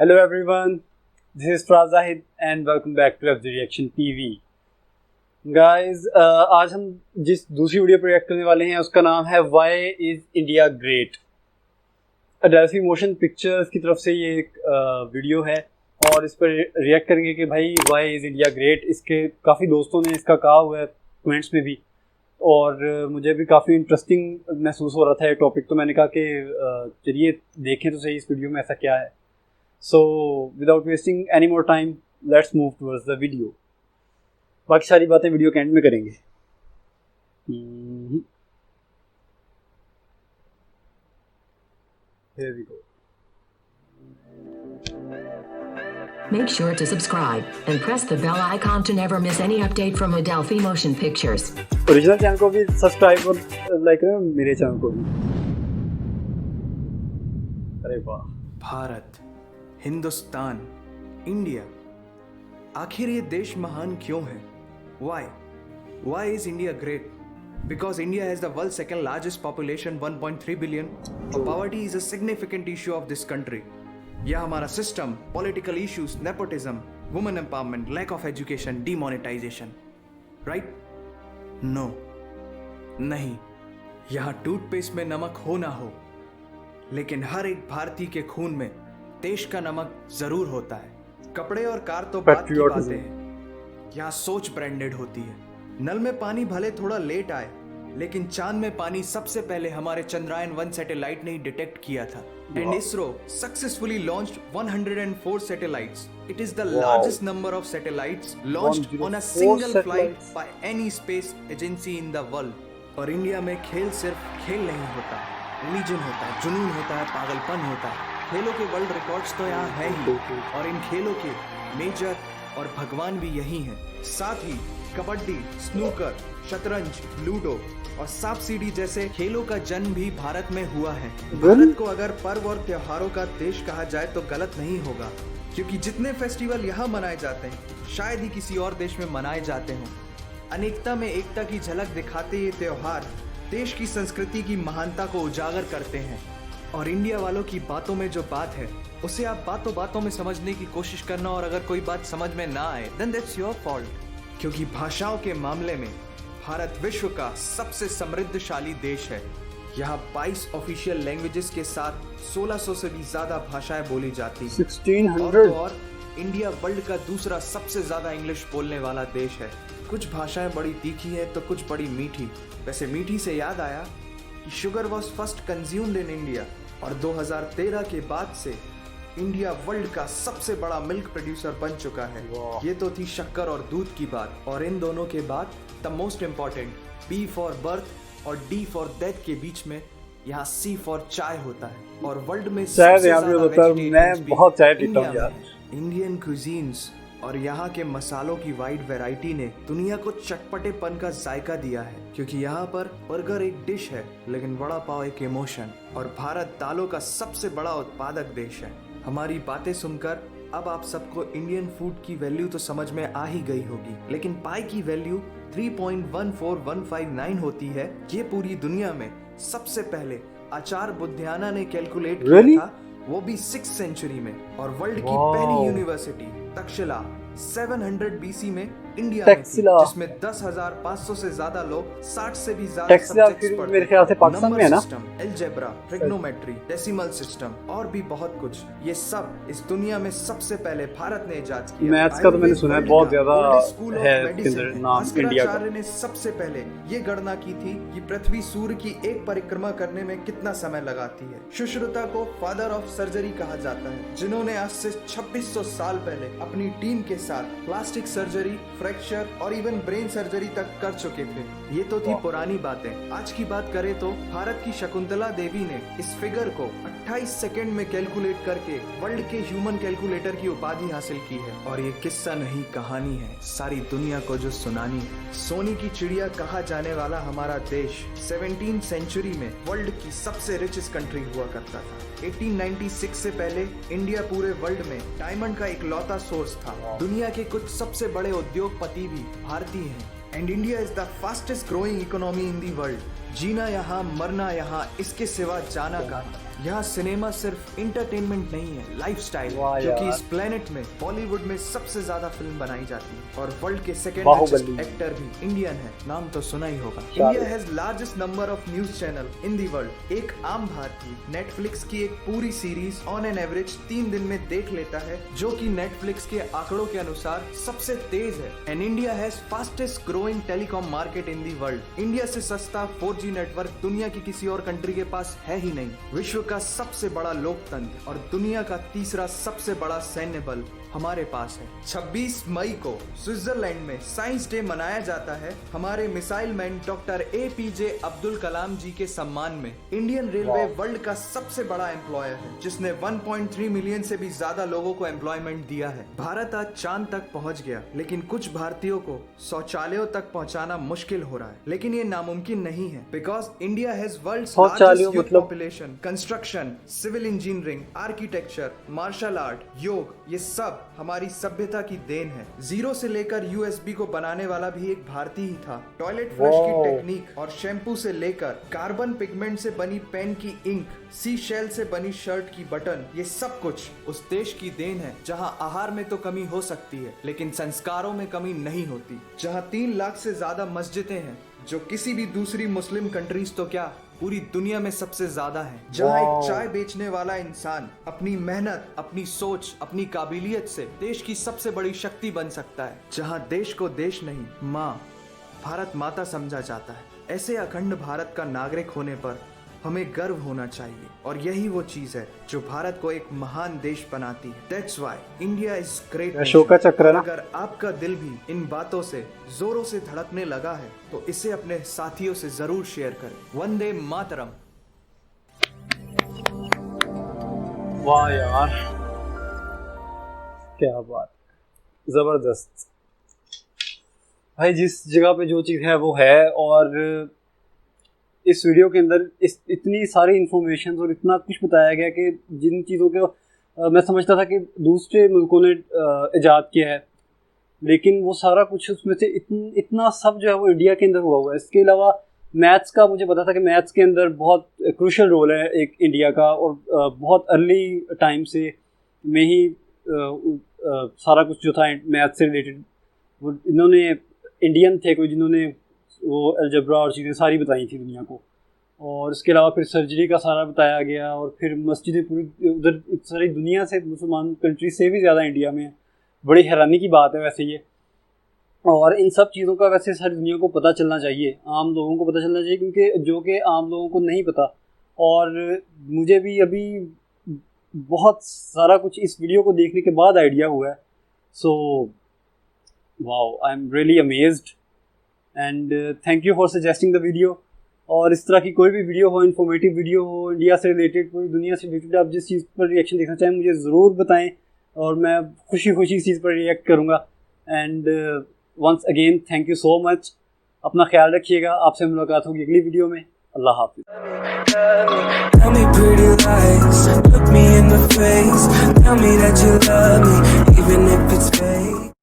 Hello everyone, this is Fraz Zahid and welcome back to FZ Reaction TV. Guys, आज हम जिस दूसरी video पर रिएक्ट करने वाले हैं उसका नाम है Why is India Great? Adelphi motion pictures की तरफ से ये एक वीडियो है और इस पर रिएक्ट करेंगे कि भाई Why is India Great? इसके काफ़ी दोस्तों ने इसका कहा हुआ है कमेंट्स में भी और मुझे भी काफ़ी इंटरेस्टिंग महसूस हो रहा था ये टॉपिक, तो मैंने कहा कि चलिए देखें तो सही इस वीडियो में ऐसा क्या है. So without wasting any more time, let's move towards the video. बाकी सारी बातें वीडियो के एंड में करेंगे. Here we go. Make sure to subscribe and press the bell icon to never miss any update from Adelphi Motion Pictures. Original channel को भी subscribe और like करें, मेरे चैनल को भी. अरे वाह. भारत, हिंदुस्तान, इंडिया, आखिर ये देश महान क्यों है? Why is India great? Because India has the world's second largest population, 1.3 billion. Poverty is a significant issue of this country. यह हमारा system, political issues, nepotism, women empowerment, lack of education, demonetization, right? No, नहीं. यहाँ toothpaste में नमक हो ना हो, लेकिन हर एक भारतीय के खून में देश का नमक जरूर होता है. कपड़े और कार तो बात की बातें हैं, यहाँ सोच ब्रांडेड होती है. नल में पानी भले थोड़ा लेट आए, लेकिन चांद में पानी सबसे पहले हमारे चंद्रयान 1 सैटेलाइट ने ही डिटेक्ट किया था. And ISRO successfully launched 104 satellites. It is the largest number of satellites launched on a single flight by any space agency in the world. और इंडिया में खेल सिर्फ खेल नहीं होता, रिलीजन होता है, जुनून होता है, पागलपन होता है. खेलों के वर्ल्ड रिकॉर्ड्स तो यहाँ है ही, और इन खेलों के मेजर और भगवान भी यही हैं. साथ ही कबड्डी, स्नूकर, शतरंज, लूडो और सांप सीढ़ी जैसे खेलों का जन्म भी भारत में हुआ है. भारत को अगर पर्व और त्योहारों का देश कहा जाए तो गलत नहीं होगा, क्योंकि जितने फेस्टिवल यहाँ मनाए जाते हैं शायद ही किसी और देश में मनाए जाते हों. अनेकता में एकता की झलक दिखाते ये त्योहार देश की संस्कृति की महानता को उजागर करते हैं. और इंडिया वालों की बातों में जो बात है उसे आप बातों बातों में समझने की कोशिश करना, और अगर कोई बात समझ में ना आए देन दैट्स योर फॉल्ट. क्योंकि भाषाओं के मामले में भारत विश्व का सबसे समृद्धशाली देश है. यहाँ 22 ऑफिशियल लैंग्वेजेस के साथ 1600 से भी ज्यादा भाषाएं बोली जाती हैं. 1600 और इंडिया वर्ल्ड का दूसरा सबसे ज्यादा इंग्लिश बोलने वाला देश है. कुछ भाषाएं बड़ी तीखी है तो कुछ बड़ी मीठी. वैसे मीठी से याद आया कि sugar was first consumed in India, और 2013 के बाद से इंडिया वर्ल्ड का सबसे बड़ा मिल्क प्रोड्यूसर बन चुका है. ये तो थी शक्कर और दूध की बात, और इन दोनों के बाद the most important B for birth और D फॉर डेथ के बीच में यहाँ C फॉर चाय होता है. और वर्ल्ड में सबसे ज्यादा मैं बहुत चाय पीता हूँ यार. इंडियन क्यूजीन्स और यहाँ के मसालों की वाइड वैरायटी ने दुनिया को चटपटेपन का जायका दिया है. क्योंकि यहाँ पर बर्गर एक डिश है, लेकिन वड़ा पाव एक इमोशन. और भारत दालों का सबसे बड़ा उत्पादक देश है. हमारी बातें सुनकर अब आप सबको इंडियन फूड की वैल्यू तो समझ में आ ही गई होगी, लेकिन पाई की वैल्यू 3.14159 होती है. ये पूरी दुनिया में सबसे पहले आचार्य बुद्धियाना ने कैलकुलेट किया था, वो भी 6th सेंचुरी में. और वर्ल्ड की पहली यूनिवर्सिटी तक्षशिला 700 BC में इंडिया में थी, जिसमें 10,500 से ज्यादा लोग 60 से भी ज्यादा सब्जेक्ट्स पढ़ते. मेरे ख्याल से पाकिस्तान में है ना. अलजेब्रा, ट्रिग्नोमेट्री, डेसिमल सिस्टम और भी बहुत कुछ, ये सब इस दुनिया में सबसे पहले भारत ने इजाद किया. मैथ्स का तो मैंने सुना है बहुत ज्यादा है नाम इंडिया का. ने सबसे पहले ये गणना की थी कि पृथ्वी सूर्य की एक परिक्रमा करने में कितना समय लगाती है. सुश्रुता को फादर ऑफ सर्जरी कहा जाता है, जिन्होंने आज से 2600 साल पहले अपनी टीम के साथ प्लास्टिक सर्जरी, फ्रैक्चर और इवन ब्रेन सर्जरी तक कर चुके थे. ये तो थी पुरानी बातें. आज की बात करें तो भारत की शकुंतला देवी ने इस फिगर को 28 सेकंड में कैलकुलेट करके वर्ल्ड के ह्यूमन कैलकुलेटर की उपाधि हासिल की है. और ये किस्सा नहीं कहानी है, सारी दुनिया को जो सुनानी है. सोने की चिड़िया कहा जाने वाला हमारा देश 17th सेंचुरी में वर्ल्ड की सबसे रिचेस्ट कंट्री हुआ करता था. 1896 से पहले इंडिया पूरे वर्ल्ड में डायमंड का इकलौता सोर्स था. दुनिया के कुछ सबसे बड़े उद्योगपति भी भारतीय हैं. And India is the fastest growing economy in the world. जीना यहाँ मरना यहाँ, इसके सिवा जाना कहाँ। यहाँ सिनेमा सिर्फ इंटरटेनमेंट नहीं है, लाइफस्टाइल, वाह क्योंकि यार। इस प्लेनेट में बॉलीवुड में सबसे ज्यादा फिल्म बनाई जाती है और वर्ल्ड के सेकंड बाहुबली। लार्जेस्ट एक्टर भी इंडियन है, नाम तो सुना ही होगा। Shahrukh. India has largest number of news channel in the world. एक आम भारतीय नेटफ्लिक्स की एक पूरी सीरीज ऑन एन एवरेज 3 दिन में देख लेता है, जो कि नेटफ्लिक्स के आंकड़ों के अनुसार सबसे तेज है। And India has fastest growing telecom market in the world. India से सस्ता 4G नेटवर्क दुनिया की किसी और कंट्री के पास है ही नहीं। विश्व का सबसे बड़ा लोकतंत्र और दुनिया का तीसरा सबसे बड़ा सैन्य बल हमारे पास है। 26 मई को स्विट्जरलैंड में साइंस डे मनाया जाता है हमारे missile man doctor APJ Abdul Kalam ji के सम्मान में। इंडियन रेलवे वर्ल्ड का सबसे बड़ा एम्प्लॉयर है, जिसने 1.3 मिलियन से भी ज्यादा लोगों को एम्प्लॉयमेंट दिया है। भारत आज चांद तक पहुंच गया, लेकिन कुछ भारतीयों को शौचालयों तक पहुंचाना मुश्किल हो रहा है। लेकिन ये नामुमकिन नहीं है, because India has world's largest youth population. Construction, civil engineering, architecture, martial art, yoga, ये सब हमारी सभ्यता की देन है। जीरो से लेकर USB को बनाने वाला भी एक भारतीय ही था। टॉयलेट फ्लश की टेक्निक और शैम्पू से लेकर कार्बन पिगमेंट से बनी पेन की इंक, सी शेल से बनी शर्ट की बटन, ये सब कुछ उस देश की देन है जहां आहार में तो कमी हो सकती है, लेकिन संस्कारों में कमी नहीं होती। जहां 3 लाख से ज्यादा मस्जिदें हैं, जो किसी भी दूसरी मुस्लिम कंट्रीज तो क्या पूरी दुनिया में सबसे ज्यादा है। जहां एक चाय बेचने वाला इंसान अपनी मेहनत, अपनी सोच, अपनी काबिलियत से देश की सबसे बड़ी शक्ति बन सकता है। जहां देश को देश नहीं, माँ, भारत माता समझा जाता है। ऐसे अखंड भारत का नागरिक होने पर हमें गर्व होना चाहिए, और यही वो चीज है जो भारत को एक महान देश बनाती है। That's why India is great nation। Ashoka चक्र ना? अगर आपका दिल भी इन बातों से जोरों से धड़कने लगा है, तो इसे अपने साथियों से जरूर शेयर करें। वंदे मातरम। वाह यार, क्या बात, जबरदस्त भाई। जिस जगह पे जो चीज़ है वो है, और इस वीडियो के अंदर इतनी सारी इन्फॉर्मेशन और इतना कुछ बताया गया कि जिन चीज़ों के मैं समझता था कि दूसरे मुल्कों ने इजाद किया है, लेकिन वो सारा कुछ उसमें से इतना सब जो है वो इंडिया के अंदर हुआ है। इसके अलावा मैथ्स का मुझे पता था कि मैथ्स के अंदर बहुत क्रूशल रोल है एक इंडिया का, और बहुत अर्ली टाइम से में ही सारा कुछ जो था मैथ्स से रिलेटेड वो इन्होंने इंडियन थे कोई जिन्होंने वो अलजबरा और चीज़ें सारी बताई थी दुनिया को। और इसके अलावा फिर सर्जरी का सारा बताया गया, और फिर मस्जिदें पूरी उधर सारी दुनिया से, मुसलमान कंट्री से भी ज़्यादा इंडिया में। बड़ी हैरानी की बात है वैसे ये, और इन सब चीज़ों का वैसे सारी दुनिया को पता चलना चाहिए, आम लोगों को पता चलना चाहिए, क्योंकि जो कि आम लोगों को नहीं पता। और मुझे भी अभी बहुत सारा कुछ इस वीडियो को देखने के बाद आइडिया हुआ है। So wow, I am really amazed and thank you for suggesting the video. और इस तरह की कोई भी वीडियो हो, इन्फॉर्मेटिव वीडियो हो, इंडिया से रिलेटेड, पूरी दुनिया से रिलेटेड, आप जिस चीज़ पर रिएक्शन देखना चाहें मुझे ज़रूर बताएं, और मैं खुशी खुशी इस चीज़ पर रिएक्ट करूँगा। And once again thank you so much. अपना ख्याल रखिएगा, आपसे मुलाकात होगी अगली वीडियो में। अल्लाह हाफिज़। Tell me pretty lies, look me in the face, tell me that you love me, even if it's fake.